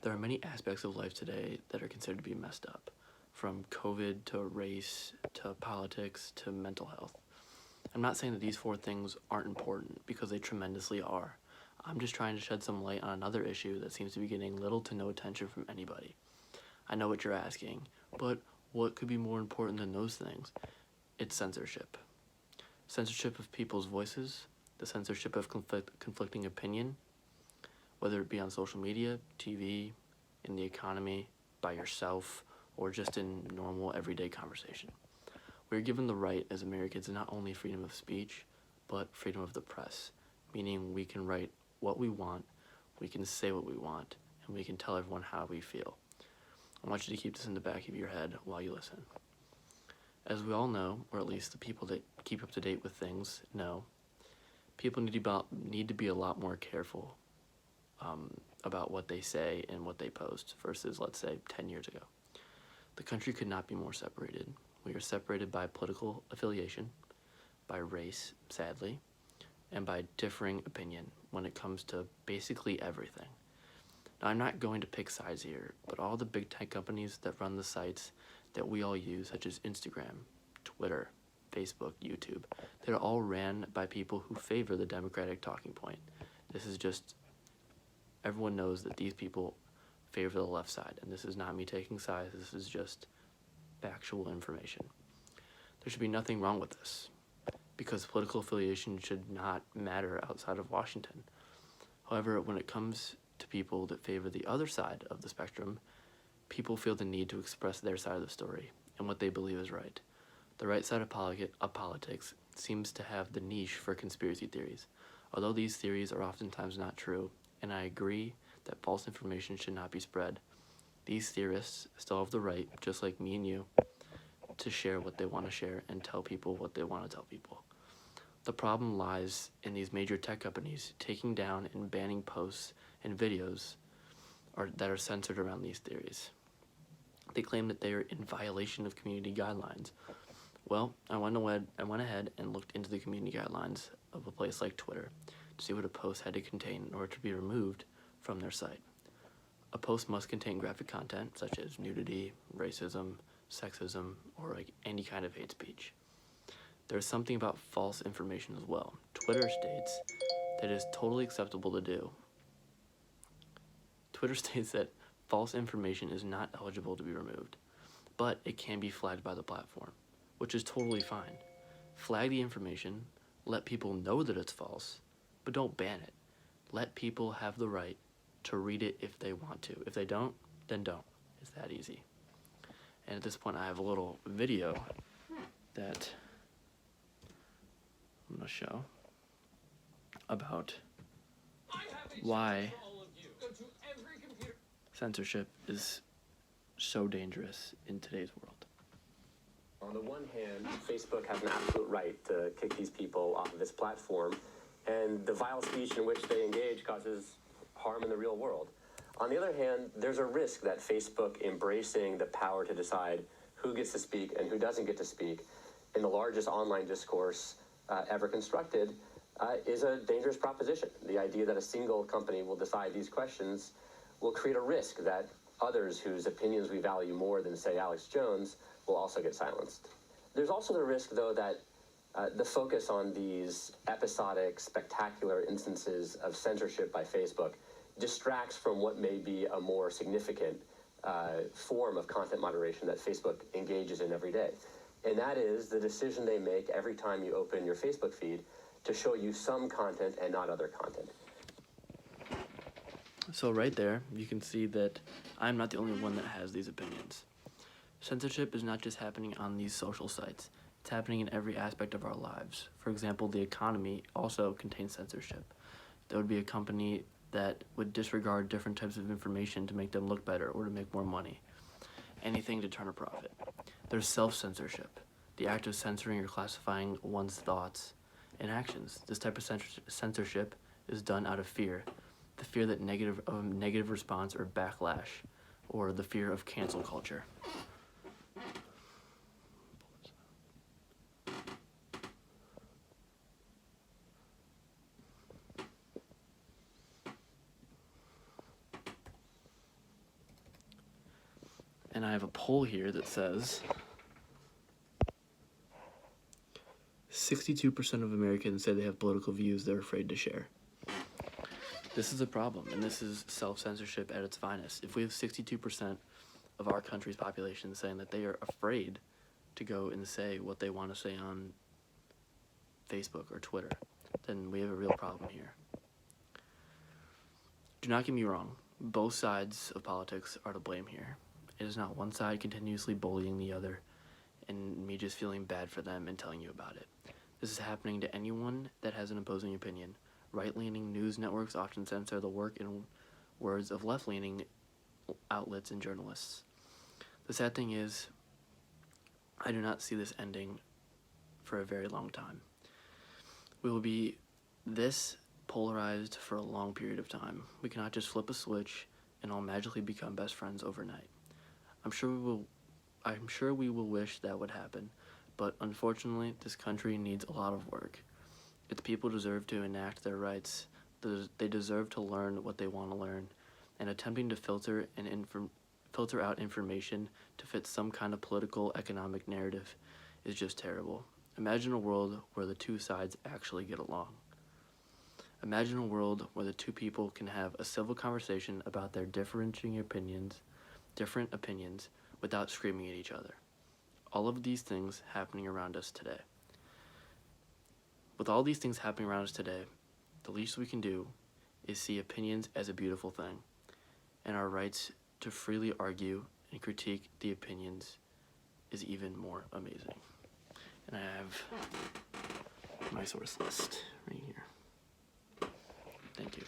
There are many aspects of life today that are considered to be messed up, from COVID to race to politics to mental health. I'm not saying that these four things aren't important, because they tremendously are. I'm just trying to shed some light on another issue that seems to be getting little to no attention from anybody. I know what you're asking, but what could be more important than those things? It's censorship. Censorship of people's voices, the censorship of conflicting opinion, whether it be on social media, TV, in the economy, by yourself, or just in normal everyday conversation. We're given the right as Americans not only freedom of speech, but freedom of the press, meaning we can write what we want, we can say what we want, and we can tell everyone how we feel. I want you to keep this in the back of your head while you listen. As we all know, or at least the people that keep up to date with things know, people need to be a lot more careful about what they say and what they post versus, let's say, 10 years ago. The country could not be more separated. We are separated by political affiliation, by race, sadly, and by differing opinion when it comes to basically everything. Now, I'm not going to pick sides here, but all the big tech companies that run the sites that we all use, such as Instagram, Twitter, Facebook, YouTube, they're all ran by people who favor the Democratic talking point. This is just, everyone knows that these people favor the left side, and this is not me taking sides, this is just factual information. There should be nothing wrong with this, because political affiliation should not matter outside of Washington. However, when it comes to people that favor the other side of the spectrum, people feel the need to express their side of the story and what they believe is right. The right side of politics seems to have the niche for conspiracy theories, although these theories are oftentimes not true, and I agree that false information should not be spread. These theorists still have the right, just like me and you, to share what they want to share and tell people what they want to tell people. The problem lies in these major tech companies taking down and banning posts and videos that are censored around these theories. They claim that they are in violation of community guidelines. Well, I went ahead and looked into the community guidelines of a place like Twitter to see what a post had to contain in order to be removed from their site. A post must contain graphic content such as nudity, racism, sexism, or like any kind of hate speech. There's something about false information as well. Twitter states that it is totally acceptable to do. Twitter states that false information is not eligible to be removed, but it can be flagged by the platform, which is totally fine. Flag the information, let people know that it's false, but don't ban it. Let people have the right to read it if they want to. If they don't, then don't. It's that easy. And at this point, I have a little video that I'm going to show about why censorship is so dangerous in today's world. On the one hand, Facebook has an absolute right to kick these people off of its platform, and the vile speech in which they engage causes harm in the real world. On the other hand, there's a risk that Facebook embracing the power to decide who gets to speak and who doesn't get to speak in the largest online discourse ever constructed is a dangerous proposition. The idea that a single company will decide these questions will create a risk that others whose opinions we value more than, say, Alex Jones will also get silenced. There's also the risk, though, that the focus on these episodic, spectacular instances of censorship by Facebook distracts from what may be a more significant form of content moderation that Facebook engages in every day. And that is the decision they make every time you open your Facebook feed to show you some content and not other content. So right there, you can see that I'm not the only one that has these opinions. Censorship is not just happening on these social sites. It's happening in every aspect of our lives. For example, the economy also contains censorship. There would be a company that would disregard different types of information to make them look better or to make more money. Anything to turn a profit. There's self-censorship, the act of censoring or classifying one's thoughts and actions. This type of censorship is done out of fear. The fear that negative response or backlash, or the fear of cancel culture. And I have a poll here that says 62% of Americans say they have political views they're afraid to share. This is a problem, and this is self-censorship at its finest. If we have 62% of our country's population saying that they are afraid to go and say what they want to say on Facebook or Twitter, then we have a real problem here. Do not get me wrong, both sides of politics are to blame here. It is not one side continuously bullying the other and me just feeling bad for them and telling you about it. This is happening to anyone that has an opposing opinion. Right-leaning news networks often censor the work and words of left-leaning outlets and journalists. The sad thing is, I do not see this ending for a very long time. We will be this polarized for a long period of time. We cannot just flip a switch and all magically become best friends overnight. I'm sure we will wish that would happen, but unfortunately, this country needs a lot of work. Its people deserve to enact their rights. They deserve to learn what they want to learn, and attempting to filter out information to fit some kind of political, economic narrative is just terrible. Imagine a world where the two sides actually get along. Imagine a world where the two people can have a civil conversation about their different opinions without screaming at each other. All of these things happening around us today. With all these things happening around us today, the least we can do is see opinions as a beautiful thing, and our rights to freely argue and critique the opinions is even more amazing. And I have my source list right here. Thank you.